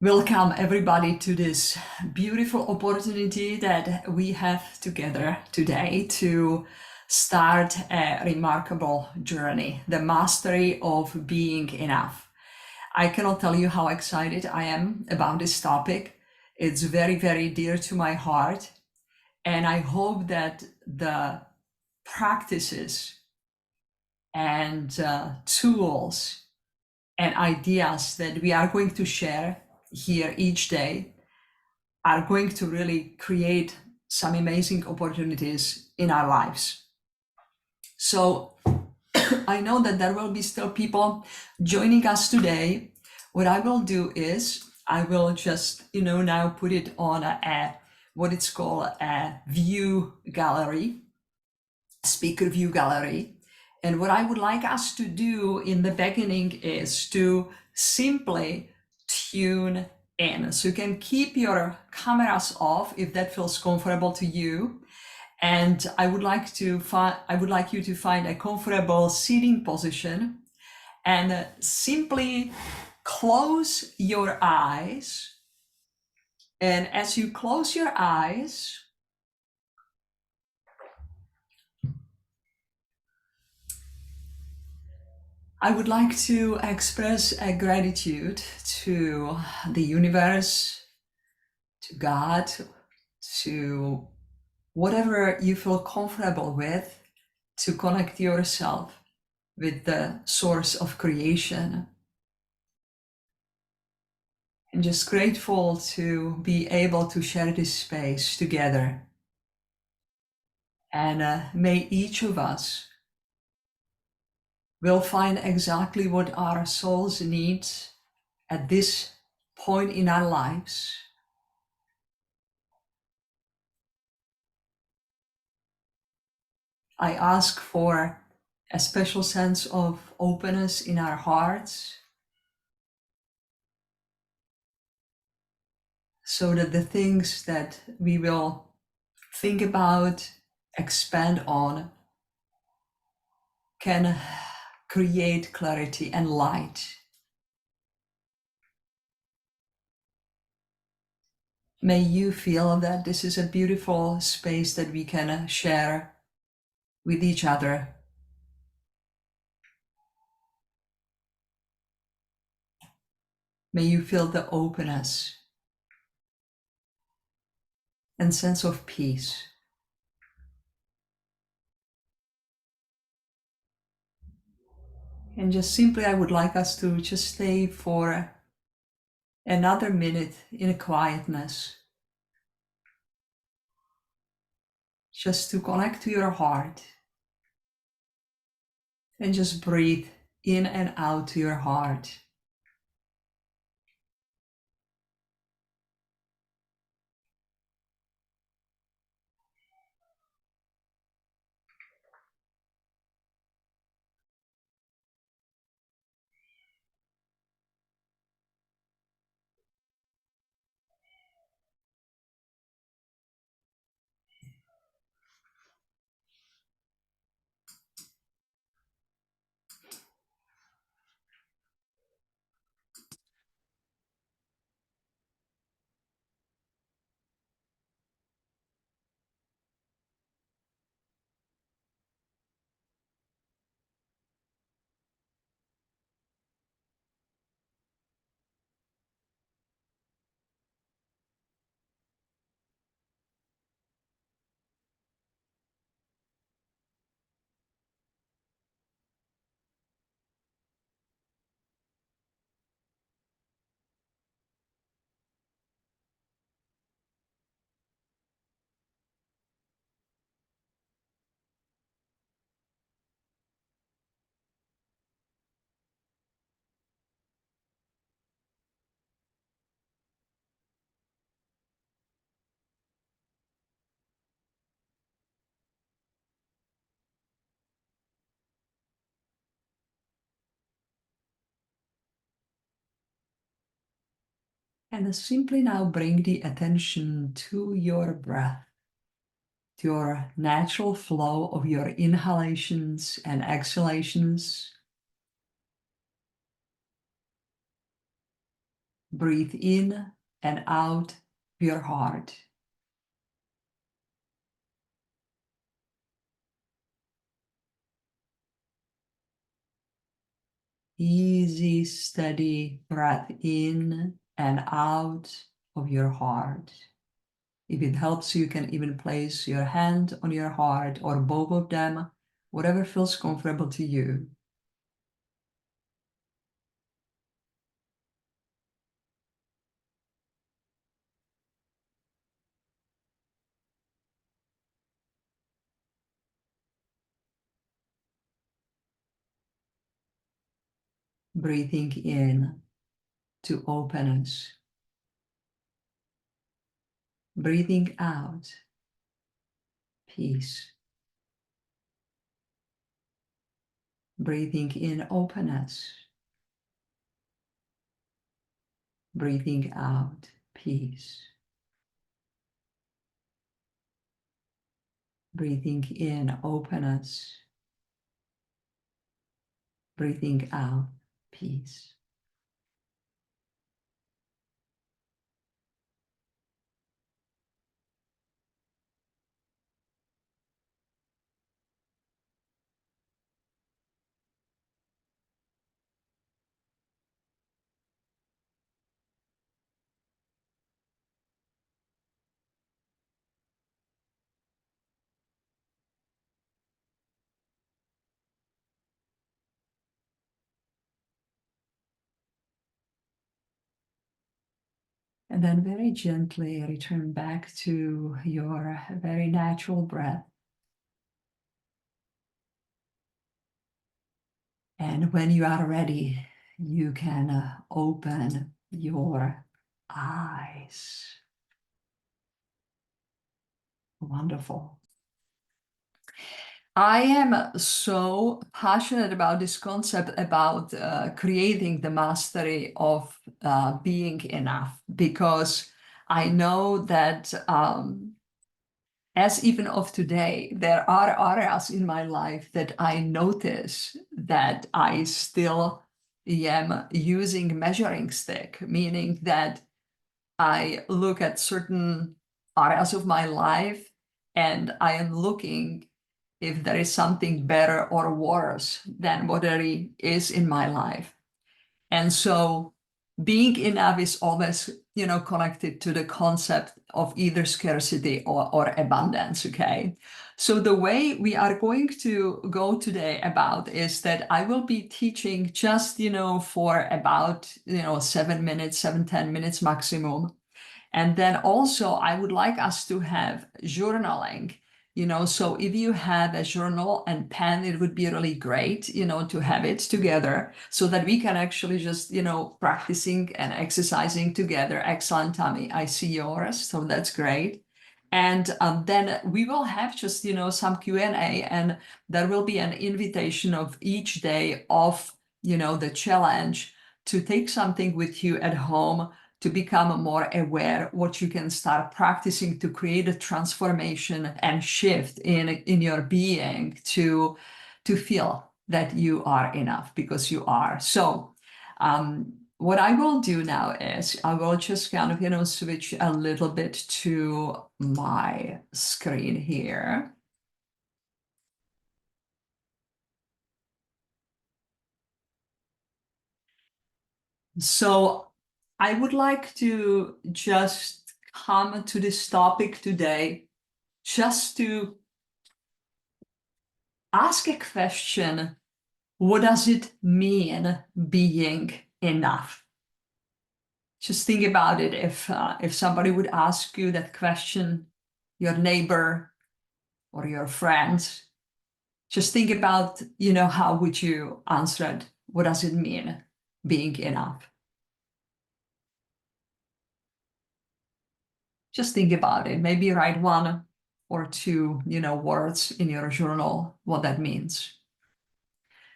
Welcome everybody to this beautiful opportunity that we have together today to start a remarkable journey, the mastery of being enough. I cannot tell you how excited I am about this topic. It's very, very dear to my heart. And I hope that the practices and tools and ideas that we are going to share here each day are going to really create some amazing opportunities in our lives. So I know that there will be still people joining us today. What I will do is I will just, now put it on what it's called a view gallery, speaker view gallery. And what I would like us to do in the beginning is to simply tune in. So you can keep your cameras off if that feels comfortable to you. And I would like you to find a comfortable seating position and simply close your eyes. And as you close your eyes, I would like to express a gratitude to the universe, to God, to whatever you feel comfortable with, to connect yourself with the source of creation. And just grateful to be able to share this space together. And may each of us will find exactly what our souls need at this point in our lives. I ask for a special sense of openness in our hearts so that the things that we will think about, expand on, can create clarity and light. May you feel that this is a beautiful space that we can share with each other. May you feel the openness and sense of peace. And just simply, I would like us to just stay for another minute in quietness, just to connect to your heart and just breathe in and out to your heart. And simply now bring the attention to your breath, to your natural flow of your inhalations and exhalations. Breathe in and out your heart. Easy, steady breath in and out of your heart. If it helps, you can even place your hand on your heart or both of them, whatever feels comfortable to you. Breathing in to openness. Breathing out, peace. Breathing in openness. Breathing out, peace. Breathing in openness. Breathing out, peace. And then very gently return back to your very natural breath. And when you are ready, you can open your eyes. Wonderful. I am so passionate about this concept about creating the mastery of being enough, because I know that as even of today, there are areas in my life that I notice that I still am using measuring stick, meaning that I look at certain areas of my life and I am looking if there is something better or worse than what there is in my life. And so being enough is always, connected to the concept of either scarcity or abundance, okay? So the way we are going to go today about is that I will be teaching just, for about, 10 minutes maximum. And then also I would like us to have journaling, so if you have a journal and pen, it would be really great, to have it together so that we can actually just, practicing and exercising together. Excellent, Tammy. I see yours, so that's great. And then we will have just, some Q&A, and there will be an invitation of each day of, the challenge to take something with you at home to become more aware what you can start practicing to create a transformation and shift in your being to feel that you are enough, because you are. So what I will do now is I will just kind of, switch a little bit to my screen here. So I would like to just come to this topic today just to ask a question. What does it mean being enough? Just think about it. If somebody would ask you that question, your neighbor or your friends, just think about, how would you answer it? What does it mean being enough? Just think about it. Maybe write one or two, words in your journal, what that means.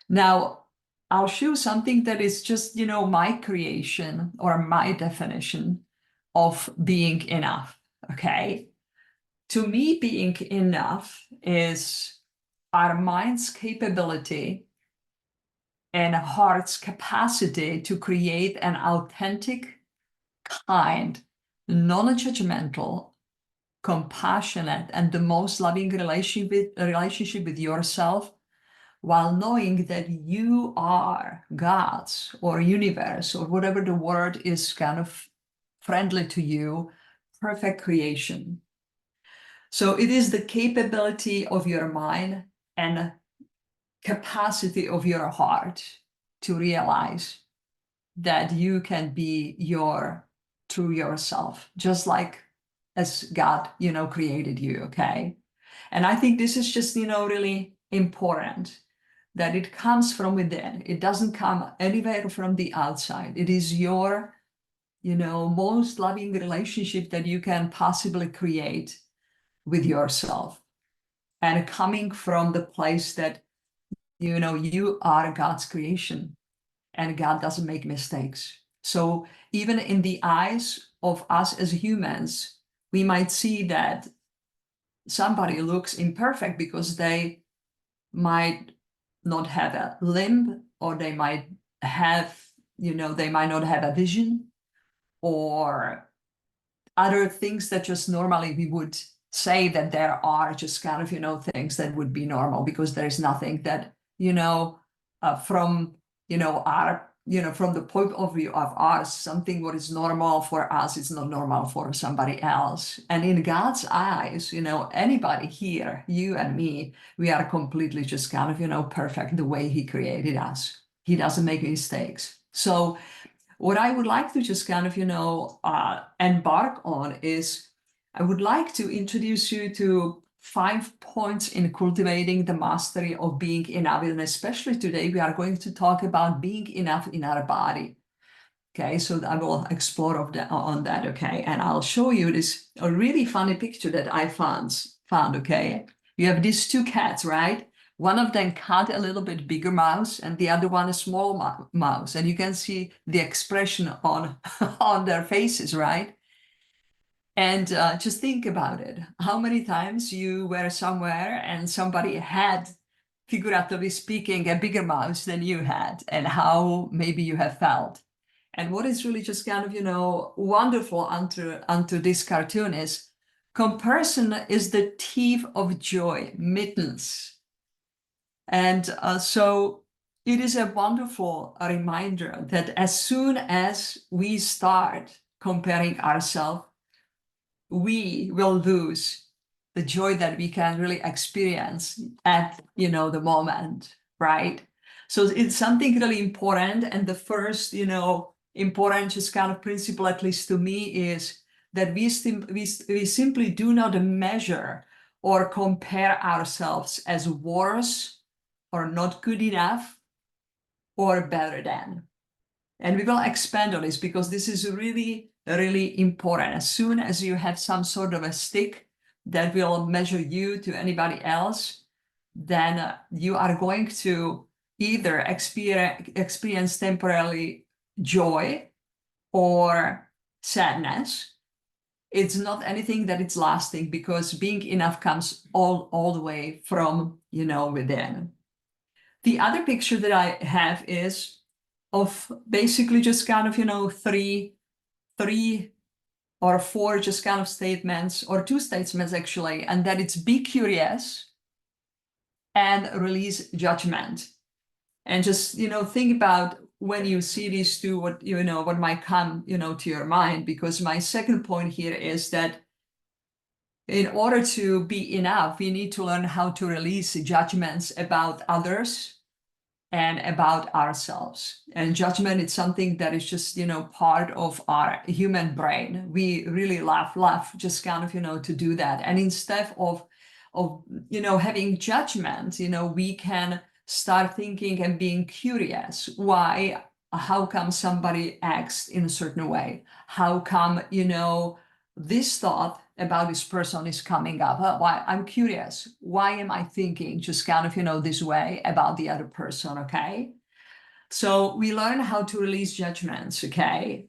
Now, I'll show something that is just, my creation or my definition of being enough, okay? To me, being enough is our mind's capability and heart's capacity to create an authentic, kind, non-judgmental, compassionate, and the most loving relationship with yourself, while knowing that you are God's or universe or whatever the word is kind of friendly to you, perfect creation. So it is the capability of your mind and capacity of your heart to realize that you can be your true yourself, just like as God, created you, okay? And I think this is just, really important that it comes from within. It doesn't come anywhere from the outside. It is your, most loving relationship that you can possibly create with yourself. And coming from the place that, you are God's creation and God doesn't make mistakes. So even in the eyes of us as humans, we might see that somebody looks imperfect because they might not have a limb, or they might have, they might not have a vision, or other things that just normally we would say that there are just kind of, things that would be normal, because there is nothing that, from, our, from the point of view of us, something what is normal for us is not normal for somebody else. And in God's eyes, anybody here, you and me, we are completely just kind of, perfect the way he created us. He doesn't make mistakes. So what I would like to just kind of, embark on is, I would like to introduce you to 5 points in cultivating the mastery of being enough. And especially today, we are going to talk about being enough in our body. Okay, so I will explore on that, okay? And I'll show you a really funny picture that I found, okay? You have these 2 cats, right? One of them caught a little bit bigger mouse and the other one a small mouse. And you can see the expression on, on their faces, right? And just think about it. How many times you were somewhere and somebody had, figuratively speaking, a bigger mouse than you had, and how maybe you have felt. And what is really just kind of, wonderful unto this cartoon is comparison is the thief of joy, mittens. And so it is a wonderful reminder that as soon as we start comparing ourselves, we will lose the joy that we can really experience at, the moment, right? So it's something really important. And the first, important just kind of principle, at least to me, is that we simply do not measure or compare ourselves as worse or not good enough or better than. And we will expand on this because this is really, really important. As soon as you have some sort of a stick that will measure you to anybody else, then you are going to either experience temporarily joy or sadness. It's not anything that it's lasting, because being enough comes all the way from, within. The other picture that I have is of basically just kind of, three or 4 just kind of statements, or 2 statements actually, and that it's be curious and release judgment. And just, think about when you see these 2, what might come, to your mind, because my second point here is that in order to be enough, we need to learn how to release judgments about others and about ourselves. And judgment is something that is just, part of our human brain. We really love just kind of, to do that. And instead of, having judgment, we can start thinking and being curious. How come somebody acts in a certain way? How come, this thought about this person is coming up? Why? I'm curious. Why am I thinking just kind of, this way about the other person? Okay. So we learn how to release judgments. Okay.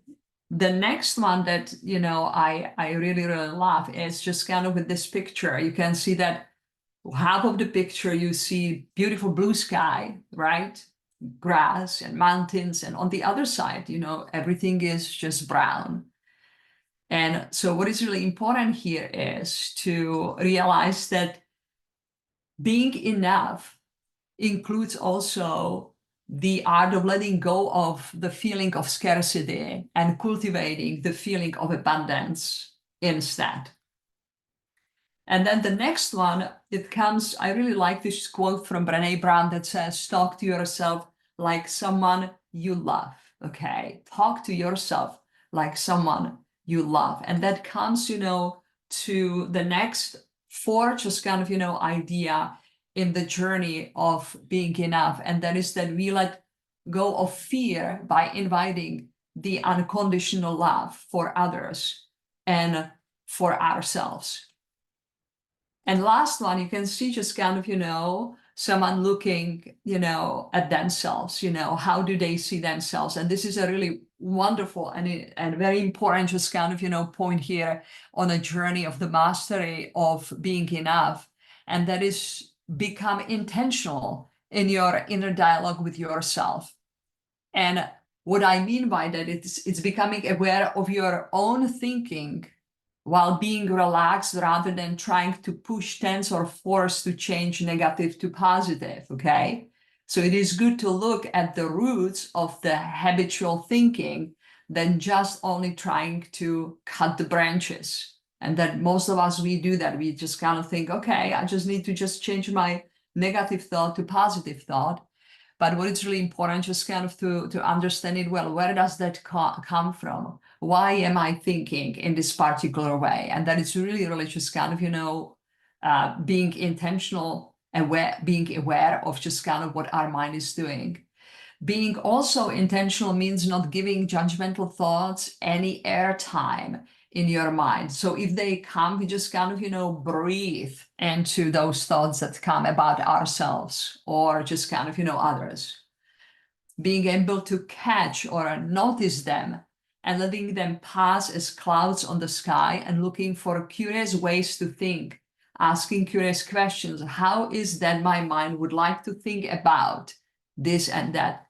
The next one that, I really, really love is just kind of with this picture. You can see that half of the picture, you see beautiful blue sky, right? Grass and mountains. And on the other side, everything is just brown. And so what is really important here is to realize that being enough includes also the art of letting go of the feeling of scarcity and cultivating the feeling of abundance instead. And then the next one, it comes, I really like this quote from Brené Brown that says, talk to yourself like someone you love, okay? Talk to yourself like someone you love. And that comes, to the next four, just kind of, idea in the journey of being enough. And that is that we let go of fear by inviting the unconditional love for others and for ourselves. And last one, you can see just kind of, someone looking, at themselves, how do they see themselves? And this is a really wonderful and very important just kind of, point here on a journey of the mastery of being enough. And that is become intentional in your inner dialogue with yourself. And what I mean by that, it's becoming aware of your own thinking while being relaxed rather than trying to push, tense, or force to change negative to positive, okay? So it is good to look at the roots of the habitual thinking than just only trying to cut the branches. And that most of us, we do that. We just kind of think, okay, I just need to just change my negative thought to positive thought. But what is really important, just kind of to understand it well, where does that come from? Why am I thinking in this particular way? And that is really, really just kind of, being intentional, being aware of just kind of what our mind is doing. Being also intentional means not giving judgmental thoughts any airtime in your mind. So if they come, we just kind of, breathe into those thoughts that come about ourselves or just kind of, others. Being able to catch or notice them and letting them pass as clouds on the sky and looking for curious ways to think, asking curious questions. How is that my mind would like to think about this and that?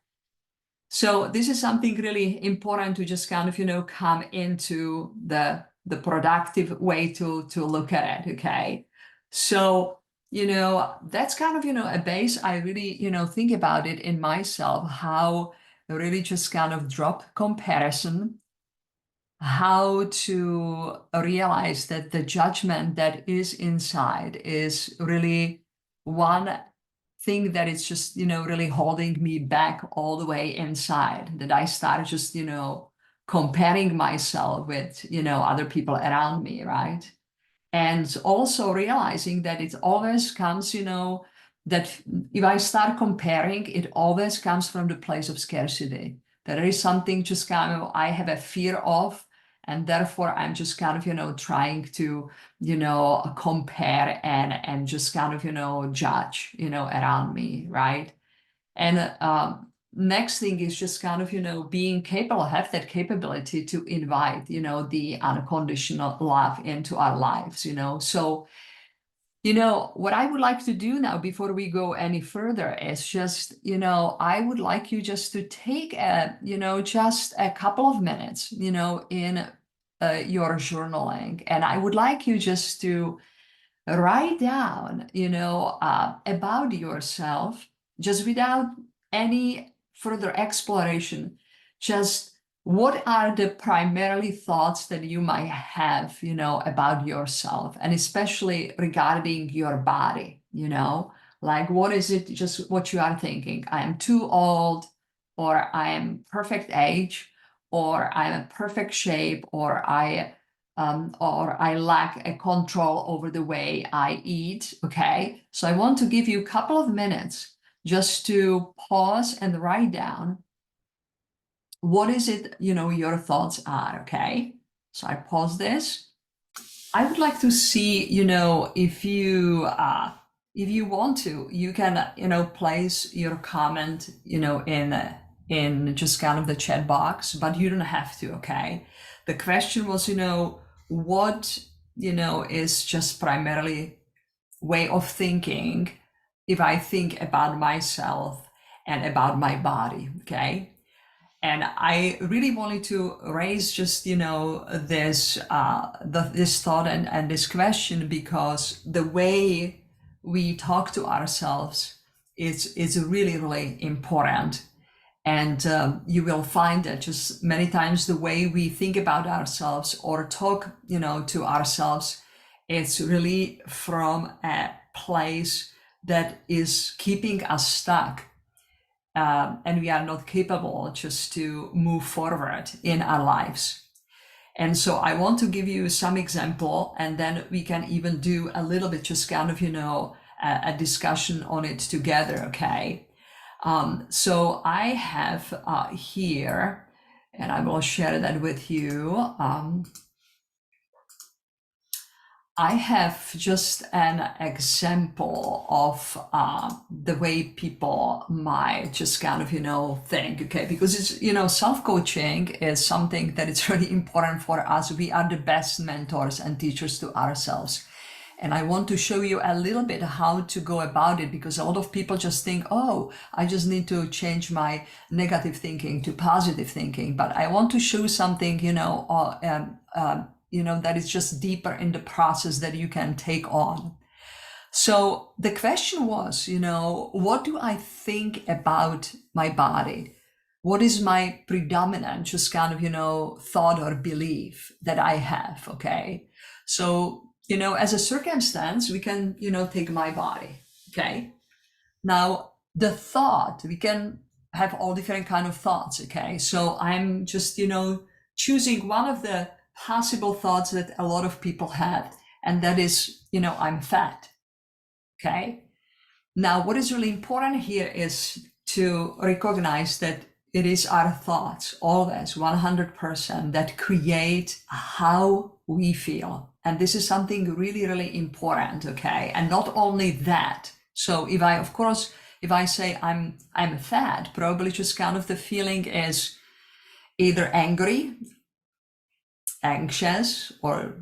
So this is something really important to just kind of, come into the productive way to look at it, okay? So, that's kind of, a base. I really, think about it in myself, how really just kind of drop comparison, how to realize that the judgment that is inside is really one thing that it's just, really holding me back all the way inside, that I started just, comparing myself with, other people around me, right? And also realizing that it always comes, that if I start comparing, it always comes from the place of scarcity. There is something just kind of I have a fear of, and therefore I'm just kind of, trying to, compare and just kind of, judge, around me, right? And next thing is just kind of, being capable, have that capability to invite, the unconditional love into our lives, So, what I would like to do now before we go any further is just, I would like you just to take just a couple of minutes, in your journaling. And I would like you just to write down, about yourself, just without any further exploration, just what are the primarily thoughts that you might have, about yourself, and especially regarding your body, like what is it, just what you are thinking? I am too old, or I am perfect age, or I'm in perfect shape, or I lack a control over the way I eat, okay? So I want to give you a couple of minutes just to pause and write down what is it, your thoughts are, okay? So I pause this. I would like to see, if you want to, you can, place your comment, in just kind of the chat box, but you don't have to, okay? The question was, what, is just primarily way of thinking if I think about myself and about my body, okay? And I really wanted to raise just, this this thought and this question, because the way we talk to ourselves is really, really important. And you will find that just many times the way we think about ourselves or talk, to ourselves, it's really from a place that is keeping us stuck. And we are not capable just to move forward in our lives. And so I want to give you some example, and then we can even do a little bit just kind of, a discussion on it together, okay? So I have here, and I will share that with you. I have just an example of the way people might just kind of, think, okay? Because it's, self-coaching is something that it's really important for us. We are the best mentors and teachers to ourselves. And I want to show you a little bit how to go about it, because a lot of people just think, oh, I just need to change my negative thinking to positive thinking. But I want to show something, that is just deeper in the process that you can take on. So the question was, what do I think about my body? What is my predominant just kind of, thought or belief that I have, okay? So, as a circumstance, we can, take my body, okay? Now, the thought, we can have all different kind of thoughts, okay? So I'm just, choosing one of the possible thoughts that a lot of people have, and that is, I'm fat, okay? Now, what is really important here is to recognize that it is our thoughts, always 100%, that create how we feel. And this is something really, really important, okay? And not only that, so if I say I'm fat, probably just kind of the feeling is either angry, anxious, or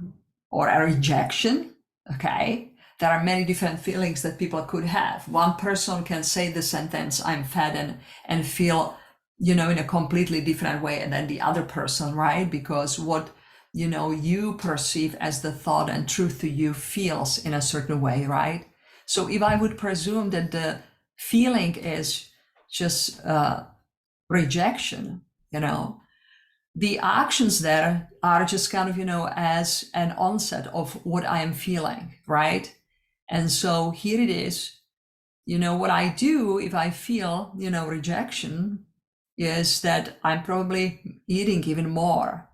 a rejection, okay? There are many different feelings that people could have. One person can say the sentence, I'm fat, and feel, in a completely different way than the other person, right? Because what, you perceive as the thought and truth to you feels in a certain way, right? So if I would presume that the feeling is just rejection, the actions there are just kind of, as an onset of what I am feeling, right? And so here it is, what I do if I feel, rejection, is that I'm probably eating even more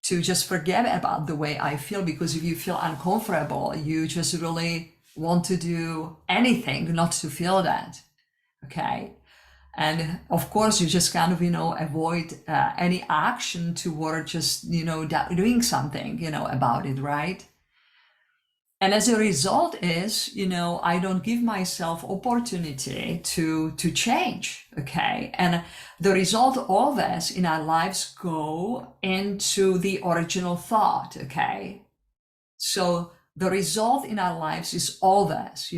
to just forget about the way I feel, because if you feel uncomfortable, you just really want to do anything not to feel that, okay? And of course, you just kind of, avoid any action toward just, doing something, about it, right? And as a result is, I don't give myself opportunity to change, okay? And the result always in our lives go into the original thought, okay? So the result in our lives is always,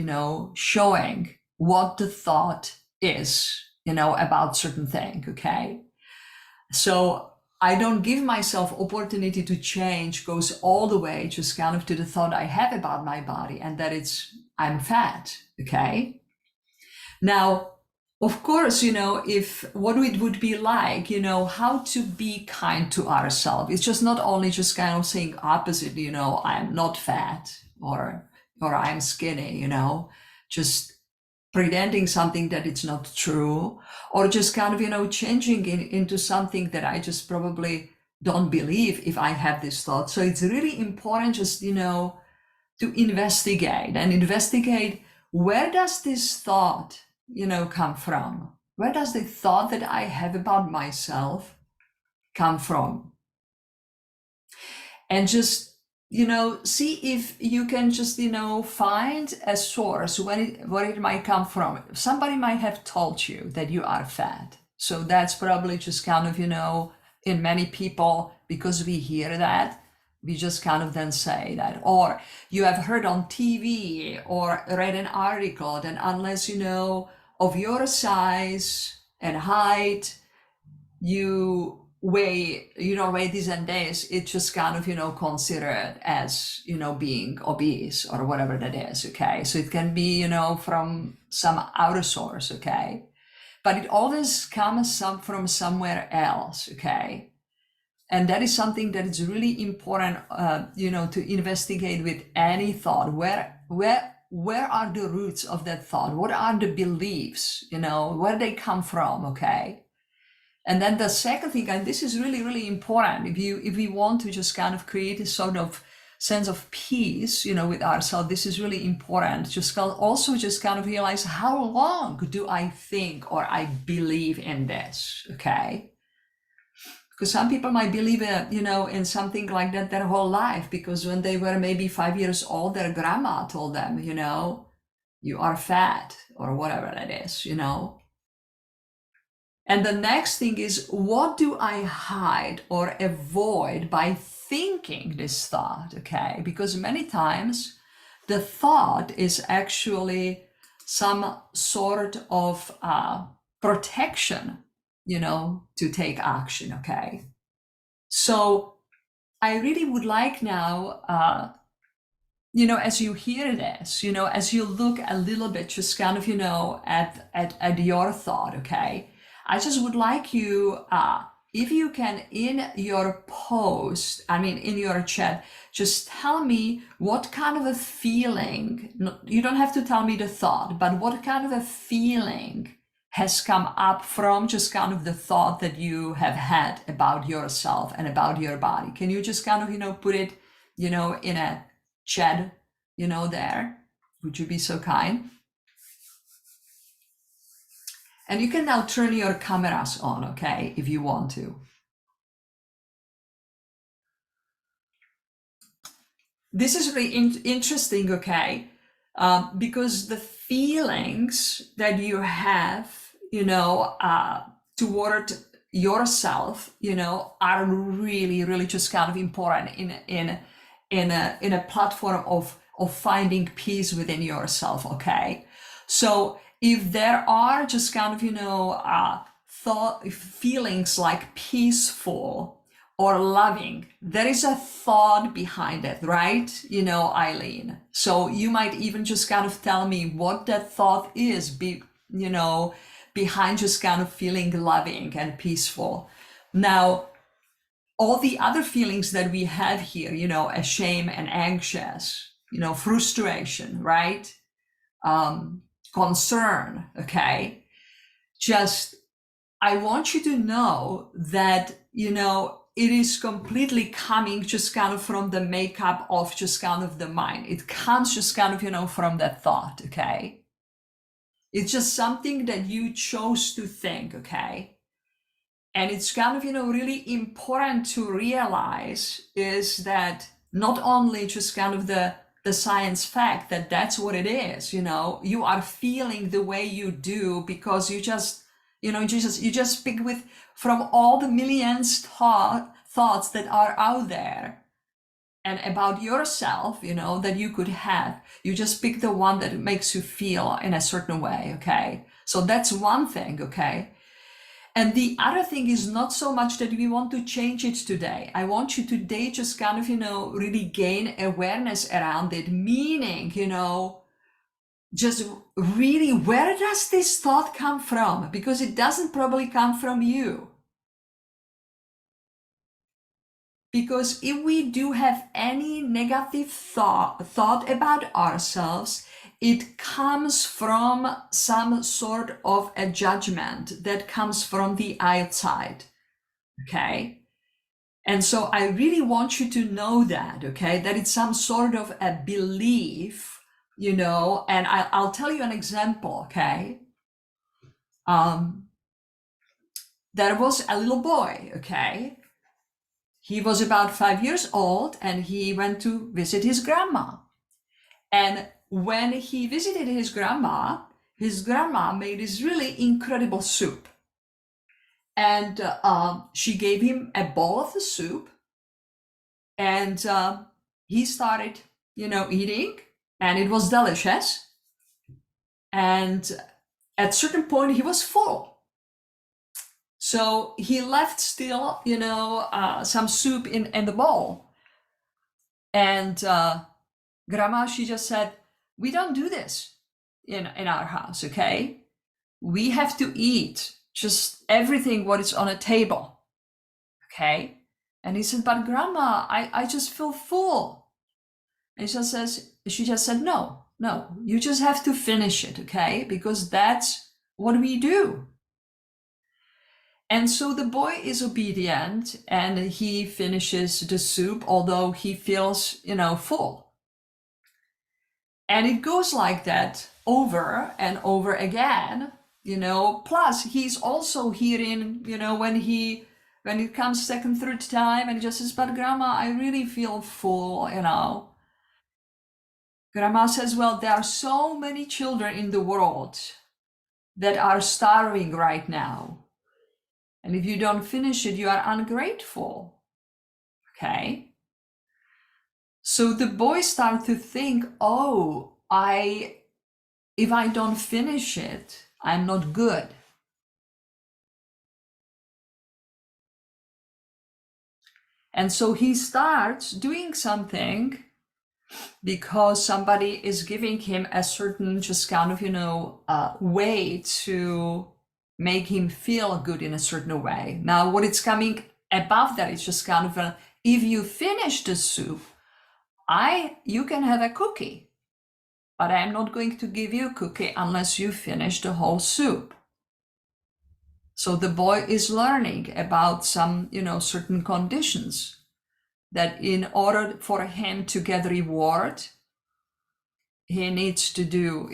showing what the thought is, about certain thing, okay? So I don't give myself opportunity to change goes all the way just kind of to the thought I have about my body, and that I'm fat, okay? Now, of course, if what it would be like, how to be kind to ourselves. It's just not only just kind of saying opposite, I'm not fat or I'm skinny, just pretending something that it's not true, or just kind of, changing it into something that I just probably don't believe if I have this thought. So it's really important just, to investigate where does this thought, come from? Where does the thought that I have about myself come from? And just, see if you can just, find a source where it might come from. Somebody might have told you that you are fat. So that's probably just kind of, in many people, because we hear that, we just kind of then say that. Or you have heard on TV or read an article that unless, of your size and height, weigh this and this, it's just kind of considered as being obese or whatever that is. Okay, so it can be from some outer source. Okay, but it always comes from somewhere else. Okay, and that is something that is really important to investigate with any thought. Where are the roots of that thought? What are the beliefs? Where they come from? Okay. And then the second thing, and this is really, really important, if we want to just kind of create a sort of sense of peace, with ourselves, this is really important. Also just kind of realize, how long do I think or I believe in this? Okay. Because some people might believe in something like that their whole life, because when they were maybe 5 years old, their grandma told them, you are fat or whatever that is, And the next thing is, what do I hide or avoid by thinking this thought? Okay, because many times the thought is actually some sort of protection, to take action. Okay, so I really would like now, as you hear this, as you look a little bit, just kind of, at your thought. Okay. I just would like you, if you can, in your post, in your chat, just tell me what kind of a feeling, you don't have to tell me the thought, but what kind of a feeling has come up from just kind of the thought that you have had about yourself and about your body. Can you just kind of, put it, in a chat, there? Would you be so kind? And you can now turn your cameras on, okay, if you want to. This is really interesting, okay, because the feelings that you have, toward yourself, are really, really just kind of important in a platform of finding peace within yourself, okay? So if there are just kind of, feelings like peaceful or loving, there is a thought behind it, right? Eileen. So you might even just kind of tell me what that thought is, behind just kind of feeling loving and peaceful. Now, all the other feelings that we have here, shame and anxious, frustration, right? Concern, okay? Just, I want you to know that, it is completely coming just kind of from the makeup of just kind of the mind. It comes just kind of, from that thought, okay? It's just something that you chose to think, okay? And it's kind of, really important to realize is that not only just kind of the science fact that that's what it is, you are feeling the way you do because you just pick from all the millions thoughts that are out there and about yourself, that you could have. You just pick the one that makes you feel in a certain way, okay? So that's one thing, okay? And the other thing is not so much that we want to change it today. I want you today just kind of, really gain awareness around it, meaning, just really, where does this thought come from? Because it doesn't probably come from you. Because if we do have any negative thought about ourselves, it comes from some sort of a judgment that comes from the outside, okay? And so I really want you to know that, okay? That it's some sort of a belief, and I'll tell you an example, okay? There was a little boy, okay? He was about 5 years old and he went to visit his grandma. And when he visited his grandma made this really incredible soup. And she gave him a bowl of the soup and he started, eating, and it was delicious. And at a certain point, he was full. So he left still, some soup in the bowl. And grandma, she just said, we don't do this in our house, okay? We have to eat just everything what is on a table, okay? And he said, but grandma, I just feel full. And she just said, no, you just have to finish it, okay? Because that's what we do. And so the boy is obedient and he finishes the soup, although he feels, full. And it goes like that over and over again, plus he's also hearing, when it comes second, third time and he just says, but grandma, I really feel full, Grandma says, well, there are so many children in the world that are starving right now. And if you don't finish it, you are ungrateful. Okay? So the boys start to think, oh, if I don't finish it, I'm not good. And so he starts doing something because somebody is giving him a certain just kind of, way to make him feel good in a certain way. Now, what it's coming above that is just kind of if you finish the soup, you can have a cookie, but I'm not going to give you a cookie unless you finish the whole soup. So the boy is learning about some, certain conditions that in order for him to get reward, he needs to do,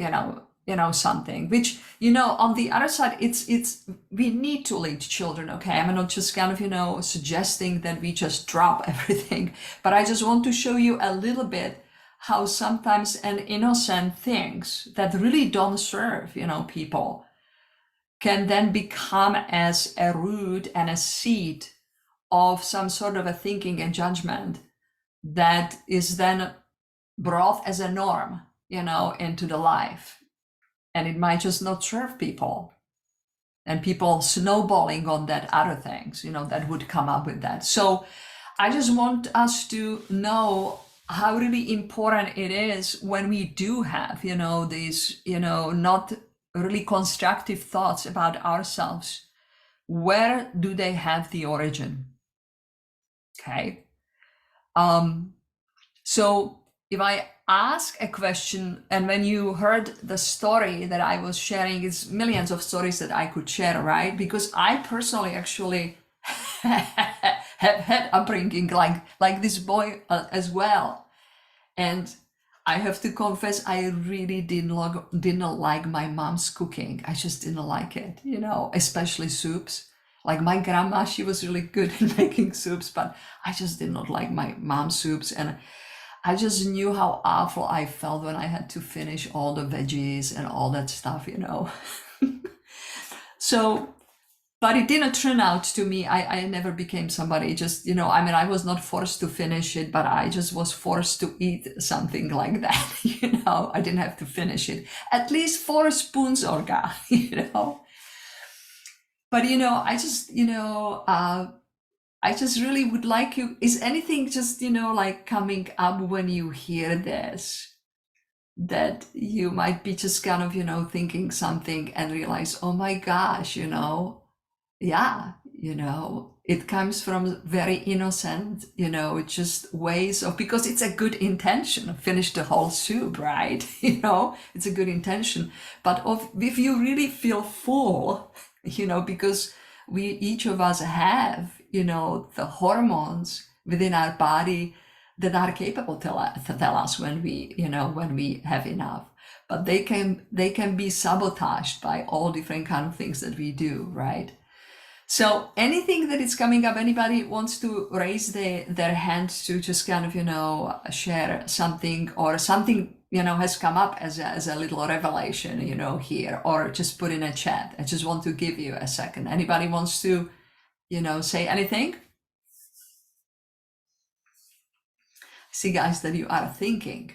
something, which, on the other side, it's we need to lead children, okay? I'm not just kind of, suggesting that we just drop everything, but I just want to show you a little bit how sometimes an innocent things that really don't serve, people can then become as a root and a seed of some sort of a thinking and judgment that is then brought as a norm, into the life. And it might just not serve people. And people snowballing on that other things, that would come up with that. So I just want us to know how really important it is when we do have, these, not really constructive thoughts about ourselves. Where do they have the origin? Okay. So if I ask a question, and when you heard the story that I was sharing, it's millions of stories that I could share, right? Because I personally actually have had upbringing like this boy as well. And I have to confess, I really didn't like my mom's cooking. I just didn't like it, especially soups. Like my grandma, she was really good at making soups, but I just did not like my mom's soups. And I just knew how awful I felt when I had to finish all the veggies and all that stuff, So, but it didn't turn out to me. I never became somebody just, I was not forced to finish it, but I just was forced to eat something like that, I didn't have to finish it. At least 4 spoons, Olga, But, I just really would like you, is anything just, like coming up when you hear this, that you might be just kind of, thinking something and realize, oh my gosh, yeah, it comes from very innocent, just ways of, because it's a good intention, finish the whole soup, right? It's a good intention. But if you really feel full, because each of us have, the hormones within our body that are capable to tell us when we have enough. But they can be sabotaged by all different kind of things that we do, right? So anything that is coming up, anybody wants to raise their hand to just kind of, share something, or something, has come up as a little revelation, here, or just put in a chat. I just want to give you a second. Anybody wants to, say anything? See, guys, that you are thinking.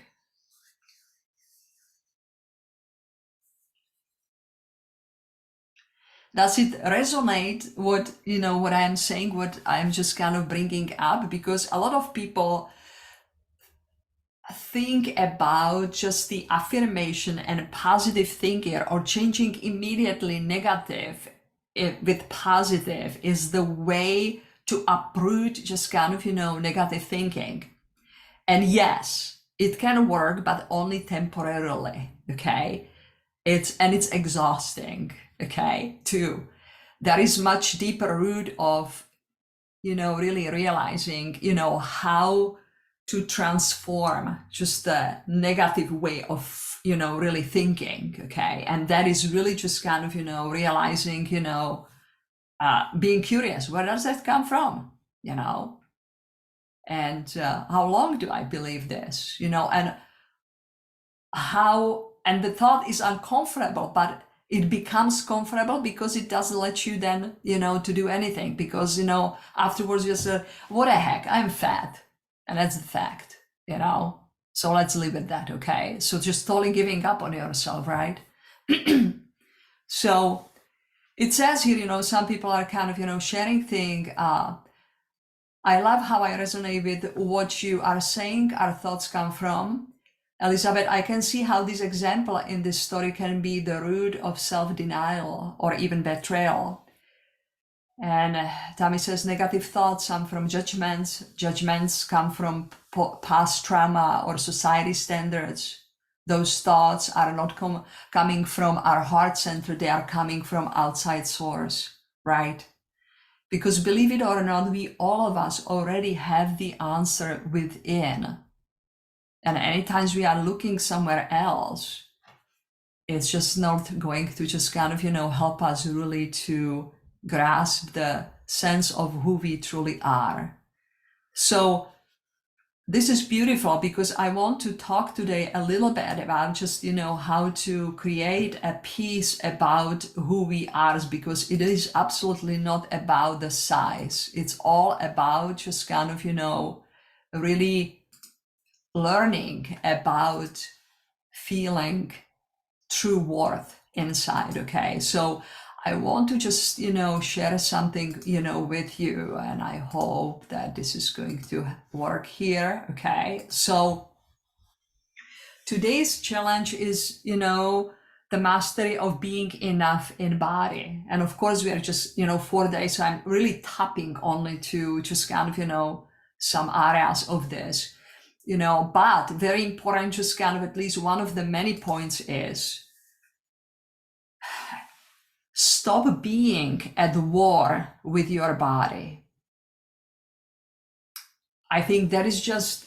Does it resonate what, what I am saying, what I'm just kind of bringing up? Because a lot of people think about just the affirmation and positive thinking, or changing immediately negative with positive is the way to uproot just kind of, negative thinking. And yes, it can work, but only temporarily, okay? It's exhausting, okay, too. There is much deeper root of, really realizing, how to transform just the negative way of, really thinking, okay? And that is really just kind of, realizing, being curious, where does that come from, And how long do I believe this, and how, and the thought is uncomfortable, but it becomes comfortable because it doesn't let you then, to do anything, because, afterwards you say, what the heck, I'm fat. And that's the fact, So let's leave it at that, okay? So just totally giving up on yourself, right? So it says here, some people are kind of, sharing thing. I love how I resonate with what you are saying. Our thoughts come from. Elizabeth, I can see how this example in this story can be the root of self-denial or even betrayal. And Tammy says, negative thoughts come from judgments. Judgments come from past trauma or society standards. Those thoughts are not coming from our heart center. They are coming from outside source, right? Because believe it or not, we all of us already have the answer within. And anytime we are looking somewhere else, it's just not going to just kind of, help us really to grasp the sense of who we truly are. So this is beautiful, because I want to talk today a little bit about just, how to create a piece about who we are, because it is absolutely not about the size. It's all about just kind of, really learning about feeling true worth inside, okay? So I want to just, share something, with you, and I hope that this is going to work here, okay? So today's challenge is, the mastery of being enough in body. And of course, we are just, 4 days, so I'm really tapping only to just kind of, some areas of this, but very important, just kind of at least one of the many points is, stop being at war with your body. I think that is just,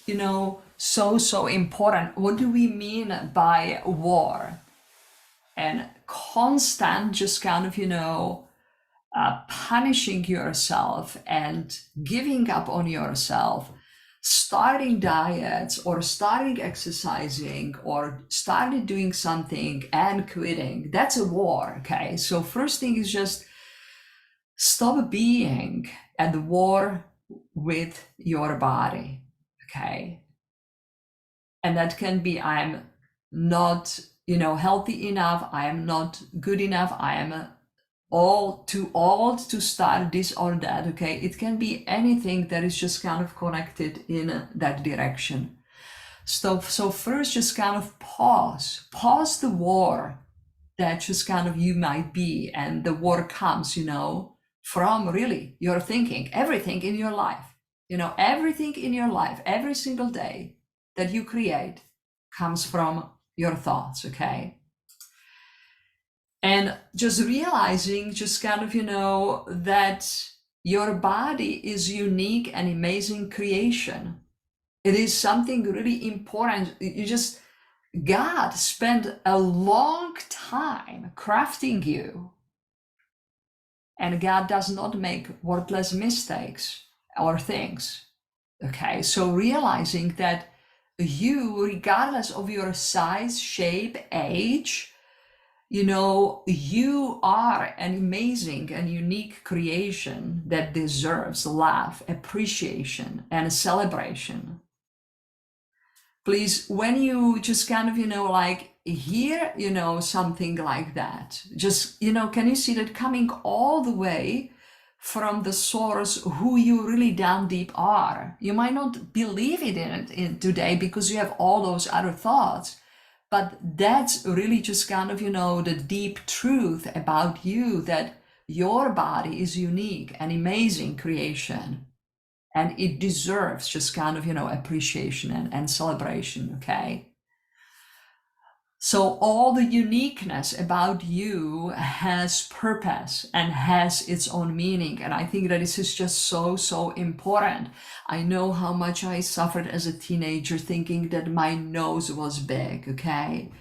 so important. What do we mean by war? And constant just kind of, punishing yourself and giving up on yourself, starting diets or starting exercising or starting doing something and quitting, that's a war, okay? So first thing is just stop being at war with your body, okay? And that can be, I'm not, healthy enough, I am not good enough, I am all too old to start this or that, okay? It can be anything that is just kind of connected in that direction. So first, just kind of pause the war that just kind of you might be, and the war comes, from really your thinking, everything in your life, everything in your life, every single day that you create comes from your thoughts, okay? And just realizing just kind of, that your body is unique and amazing creation. It is something really important. God spent a long time crafting you. And God does not make worthless mistakes or things. Okay, so realizing that you, regardless of your size, shape, age, you are an amazing and unique creation that deserves love, appreciation, and celebration. Please, when you just kind of, hear, something like that, just, can you see that coming all the way from the source who you really down deep are? You might not believe it in today because you have all those other thoughts, but that's really just kind of, the deep truth about you, that your body is unique and amazing creation. And it deserves just kind of, appreciation and celebration, okay? So all the uniqueness about you has purpose and has its own meaning. And I think that this is just so, so important. I know how much I suffered as a teenager thinking that my nose was big, okay?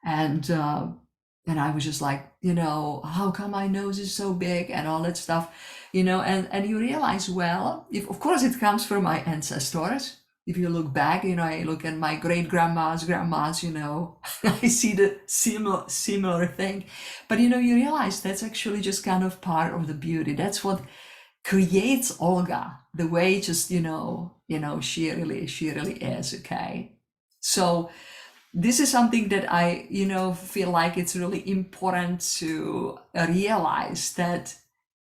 And I was just like, how come my nose is so big and all that stuff, and you realize, well, if of course it comes from my ancestors. If you look back, I look at my great grandmas, I see the similar thing. But you realize that's actually just kind of part of the beauty. That's what creates Olga, the way just, she really is, okay? So this is something that I, feel like it's really important to realize that,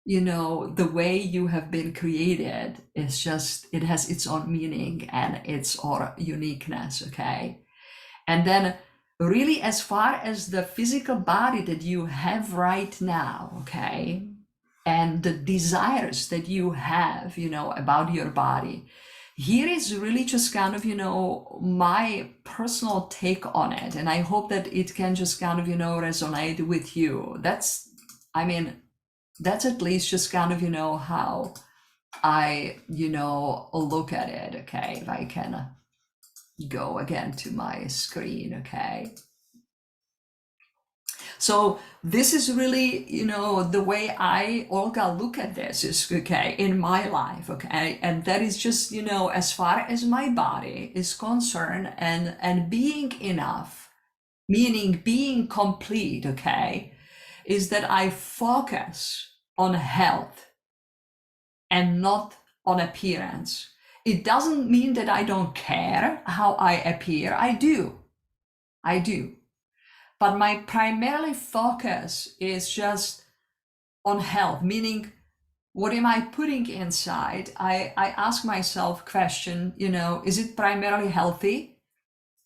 the way you have been created is just, it has its own meaning and its own uniqueness, okay? And then really, as far as the physical body that you have right now, okay, and the desires that you have, about your body, here is really just kind of, my personal take on it. And I hope that it can just kind of, resonate with you. That's at least just kind of, how I, look at it, okay? If I can go again to my screen, okay? So this is really, the way I, Olga, look at this is, okay, in my life, okay? And that is just, as far as my body is concerned, and being enough, meaning being complete, okay, is that I focus on health and not on appearance. It doesn't mean that I don't care how I appear. I do. But my primarily focus is just on health, meaning what am I putting inside? I ask myself question, is it primarily healthy?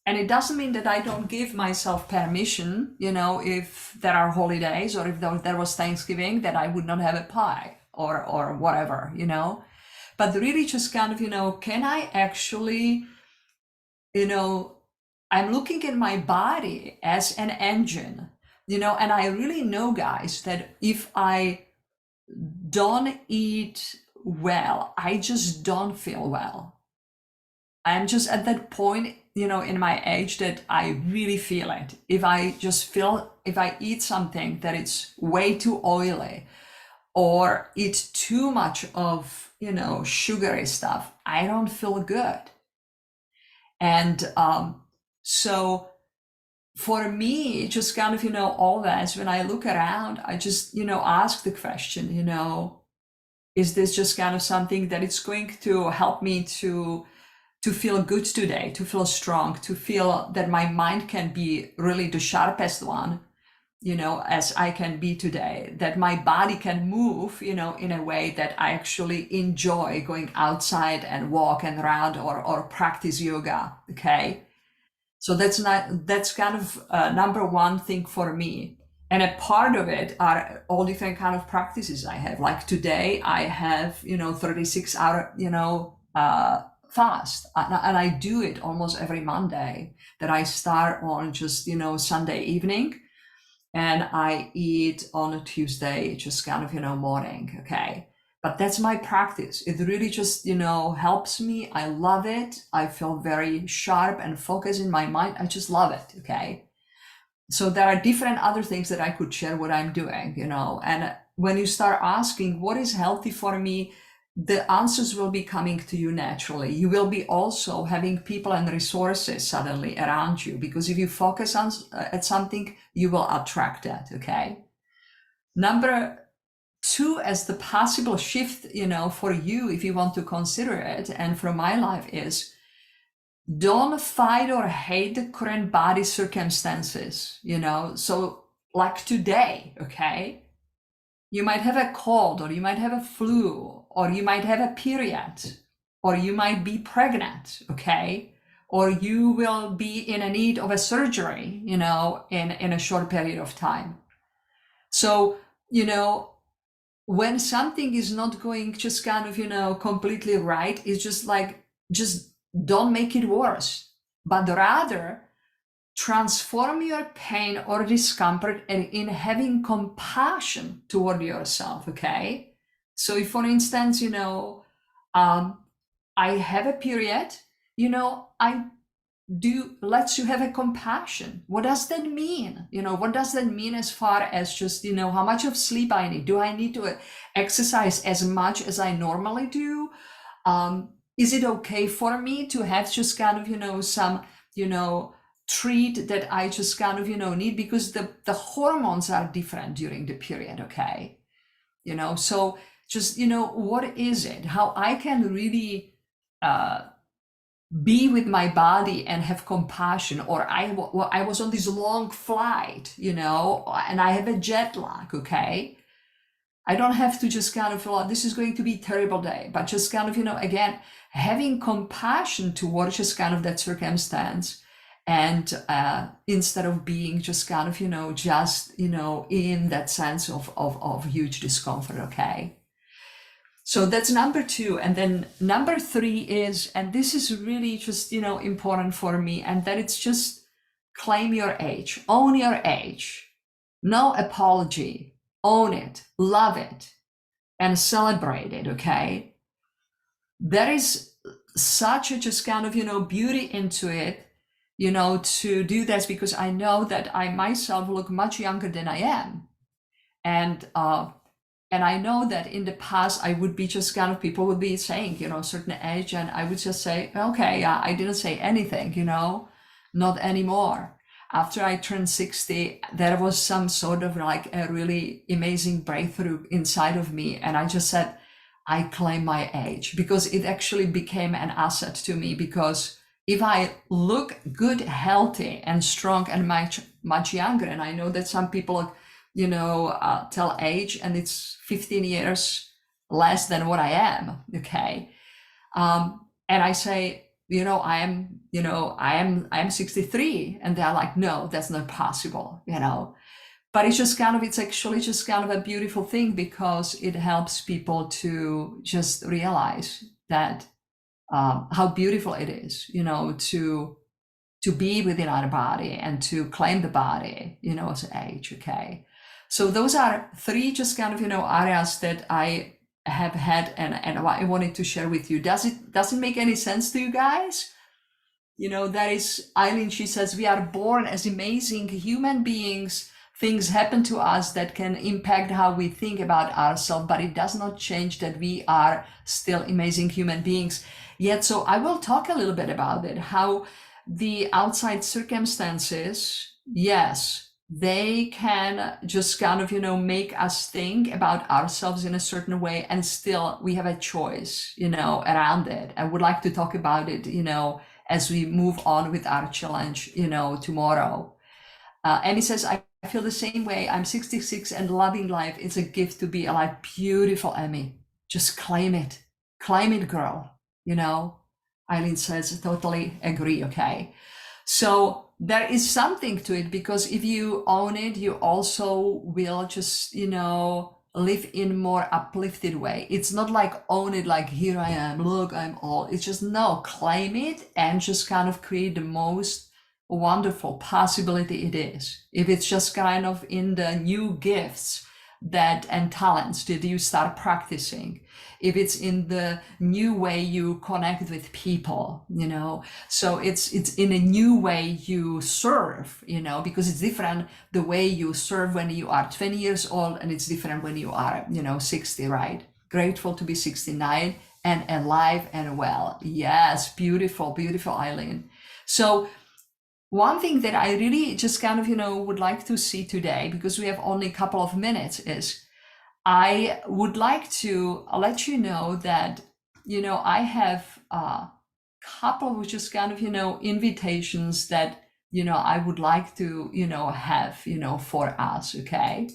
And it doesn't mean that I don't give myself permission, if there are holidays or if there was Thanksgiving, that I would not have a pie or whatever, But really just kind of, can I actually, I'm looking at my body as an engine, and I really know, guys, that if I don't eat well, I just don't feel well. I'm just at that point, in my age that I really feel it. If I eat something that it's way too oily or eat too much of, sugary stuff, I don't feel good. And so for me, just kind of, always when I look around, I just, ask the question, is this just kind of something that it's going to help me to feel good today, to feel strong, to feel that my mind can be really the sharpest one, as I can be today, that my body can move, in a way that I actually enjoy going outside and walk and around or practice yoga, okay? So that's kind of number one thing for me. And a part of it are all different kind of practices I have. Like today I have, 36-hour, fast. And I do it almost every Monday, that I start on just, Sunday evening, and I eat on a Tuesday, just kind of, morning. Okay. But that's my practice. It really just, helps me. I love it. I feel very sharp and focused in my mind. I just love it. Okay. So there are different other things that I could share what I'm doing, and when you start asking what is healthy for me, the answers will be coming to you naturally. You will be also having people and resources suddenly around you, because if you focus on at something, you will attract that, okay? Number two, as the possible shift, for you, if you want to consider it, and for my life, is don't fight or hate the current body circumstances, So like today, okay? You might have a cold, or you might have a flu, or you might have a period, or you might be pregnant, okay? Or you will be in a need of a surgery, in a short period of time. So, when something is not going just kind of, completely right, it's just like, just don't make it worse, but rather transform your pain or discomfort and in having compassion toward yourself, okay? So if, for instance, I have a period, I do lets you have a compassion. What does that mean? What does that mean as far as just, how much of sleep I need? Do I need to exercise as much as I normally do? Is it okay for me to have just kind of, some, treat that I just kind of, need, because the hormones are different during the period, okay? So just, what is it? How I can really be with my body and have compassion, or I was on this long flight, and I have a jet lag, okay? I don't have to just kind of feel, this is going to be a terrible day, but just kind of, again, having compassion towards just kind of that circumstance. And instead of being just kind of, just, in that sense of huge discomfort, okay? So that's number 2. And then number 3 is, and this is really just, important for me, and that it's just claim your age, own your age, no apology, own it, love it, and celebrate it, okay? There is such a just kind of, beauty into it, to do this, because I know that I myself look much younger than I am. And I know that in the past, I would be just kind of, people would be saying, a certain age, and I would just say, okay, I didn't say anything, not anymore. After I turned 60, there was some sort of like a really amazing breakthrough inside of me. And I just said, I claim my age, because it actually became an asset to me. Because if I look good, healthy, and strong, and much younger, and I know that some people, tell age, and it's 15 years less than what I am, okay? And I say, I am 63, and they're like, no, that's not possible, But it's actually just kind of a beautiful thing, because it helps people to just realize that how beautiful it is, to be within our body and to claim the body, as age, okay? So those are 3 just kind of, areas that I have had and I wanted to share with you. Does it make any sense to you guys? That is Eileen. She says, we are born as amazing human beings. Things happen to us that can impact how we think about ourselves, but it does not change that we are still amazing human beings. Yet, so I will talk a little bit about it, how the outside circumstances, yes, they can just kind of, make us think about ourselves in a certain way, and still we have a choice, around it. I would like to talk about it, as we move on with our challenge, tomorrow. And he says, I feel the same way. I'm 66 and loving life. It's a gift to be alive. Beautiful, Emmy. Just claim it. Claim it, girl. Eileen says, totally agree, okay? So there is something to it, because if you own it, you also will just, live in more uplifted way. It's not like own it, like here I am, look, I'm all. It's just, no, claim it and just kind of create the most wonderful possibility it is. If it's just kind of in the new gifts and talents that you start practicing, if it's in the new way you connect with people, so it's in a new way you serve, because it's different the way you serve when you are 20 years old, and it's different when you are 60, right? Grateful to be 69 and alive and well. Yes, beautiful Eileen. So one thing that I really just kind of would like to see today, because we have only a couple of minutes, is I would like to let you know that, I have couple of just kind of, invitations that, I would like to, have, for us, okay?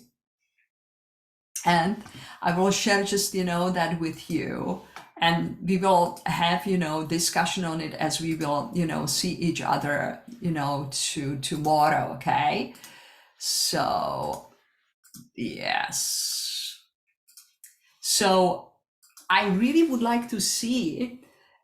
And I will share just, that with you. And we will have, discussion on it as we will, see each other, tomorrow, okay? So, yes. So I really would like to see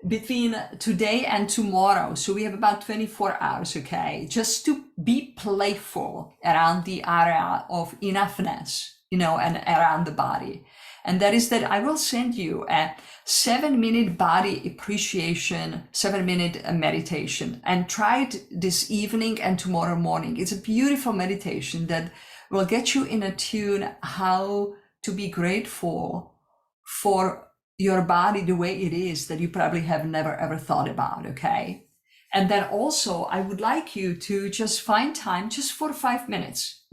between today and tomorrow. So we have about 24 hours, okay? Just to be playful around the area of enoughness, and around the body. And that is that I will send you a 7-minute body appreciation, 7-minute meditation, and try it this evening and tomorrow morning. It's a beautiful meditation that will get you in a tune how to be grateful for your body the way it is that you probably have never ever thought about, okay? And then also I would like you to just find time just for 5 minutes,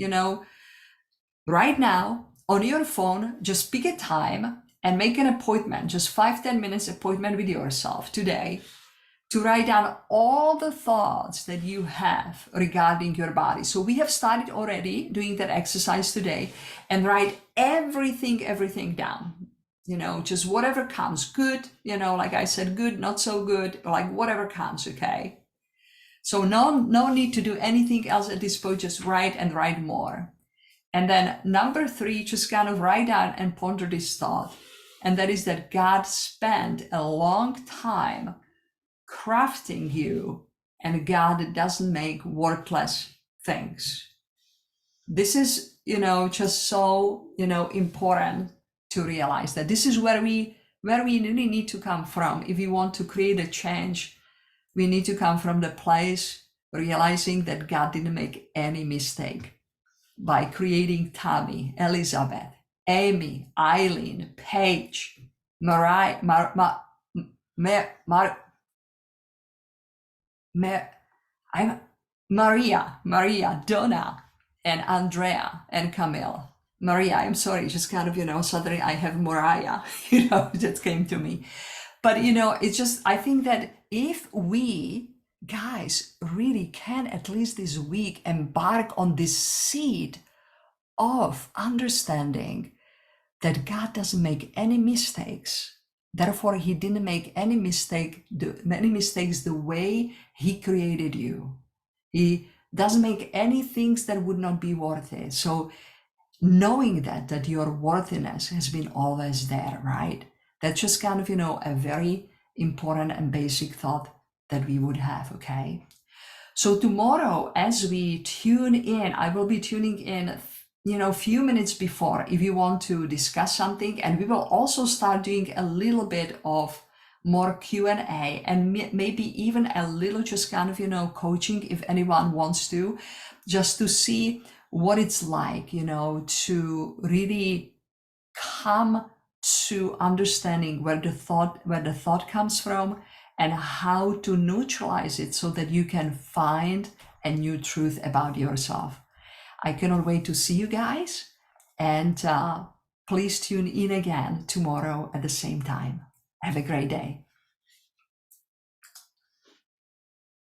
right now on your phone, just pick a time and make an appointment, just 5-10 minutes appointment with yourself today to write down all the thoughts that you have regarding your body. So we have started already doing that exercise today, and write everything down. Just whatever comes, good, like I said, good, not so good, like whatever comes, okay? So no need to do anything else at this point, just write and write more. And then number 3, just kind of write down and ponder this thought. And that is that God spent a long time crafting you, and God doesn't make worthless things. This is, just so, important to realize that this is where we really need to come from. If we want to create a change, we need to come from the place realizing that God didn't make any mistake by creating Tammy, Elizabeth, Amy, Eileen, Paige, Maria, Donna, and Andrea, and Camille. Maria, I'm sorry, just kind of, suddenly I have Mariah, that came to me. But, it's just, I think that if we guys really can at least this week embark on this seed of understanding that God doesn't make any mistakes, therefore he didn't make any mistakes the way he created you. He doesn't make any things that would not be worth it. So knowing that your worthiness has been always there, right? That's just kind of, a very important and basic thought that we would have, okay? So tomorrow, as we tune in, I will be tuning in, a few minutes before if you want to discuss something, and we will also start doing a little bit of more Q&A, and maybe even a little just kind of, coaching if anyone wants to, just to see what it's like, to really come to understanding where the thought comes from, and how to neutralize it so that you can find a new truth about yourself. I cannot wait to see you guys, and please tune in again tomorrow at the same time. Have a great day.